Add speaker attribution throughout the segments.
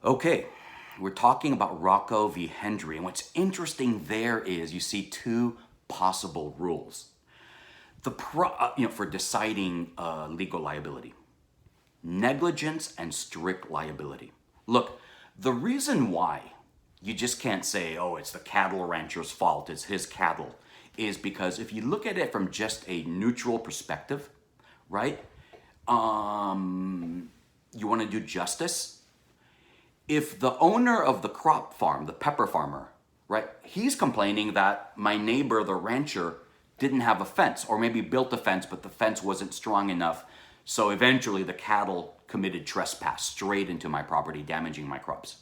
Speaker 1: Okay, we're talking about Rockow v. Hendry, and what's interesting there is you see two possible rules for deciding legal liability: negligence and strict liability. Look, the reason why you just can't say, "Oh, it's the cattle rancher's fault; it's his cattle," is because if you look at it from just a neutral perspective, right? You want to do justice. If the owner of the crop farm, the pepper farmer, right, he's complaining that my neighbor, the rancher, didn't have a fence, or maybe built a fence, but the fence wasn't strong enough, so eventually the cattle committed trespass straight into my property, damaging my crops.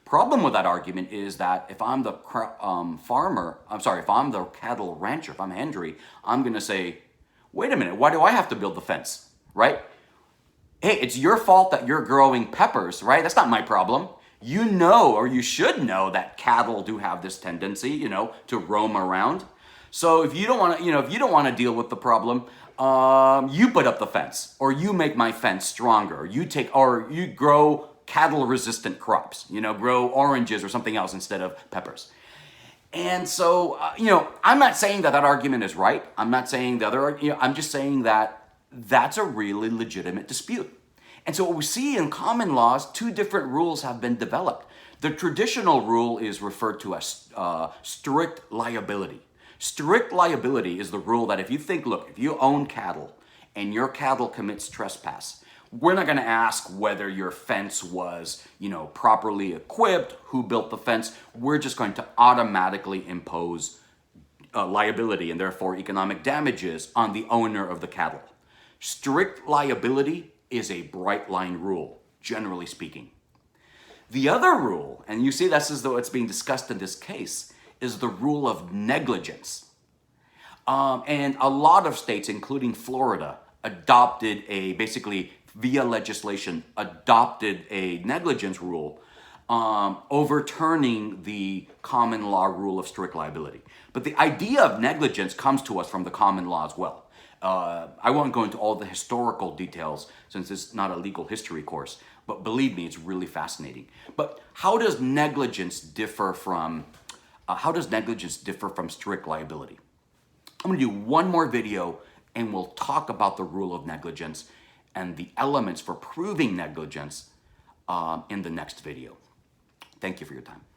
Speaker 1: Problem with that argument is that if I'm the if I'm the cattle rancher, if I'm Hendry, I'm gonna say, wait a minute, why do I have to build the fence, right? Hey, it's your fault that you're growing peppers, right? That's not my problem. You know, or you should know, that cattle do have this tendency, to roam around. So if you don't want to, if you don't want to deal with the problem, you put up the fence, or you make my fence stronger. Or you grow cattle-resistant crops. Grow oranges or something else instead of peppers. And so, I'm not saying that argument is right. I'm not saying the other. I'm just saying that that's a really legitimate dispute. And so what we see in common laws, two different rules have been developed. The traditional rule is referred to as strict liability. Strict liability is the rule that if you own cattle and your cattle commits trespass, we're not going to ask whether your fence was, properly equipped, who built the fence. We're just going to automatically impose liability and therefore economic damages on the owner of the cattle. Strict liability is a bright line rule, generally speaking. The other rule, and you see that's as though it's being discussed in this case, is the rule of negligence. And a lot of states, including Florida, basically via legislation, adopted a negligence rule, overturning the common law rule of strict liability. But the idea of negligence comes to us from the common law as well. I won't go into all the historical details since it's not a legal history course, but believe me, it's really fascinating. But how does negligence differ from strict liability? I'm going to do one more video and we'll talk about the rule of negligence and the elements for proving negligence in the next video. Thank you for your time.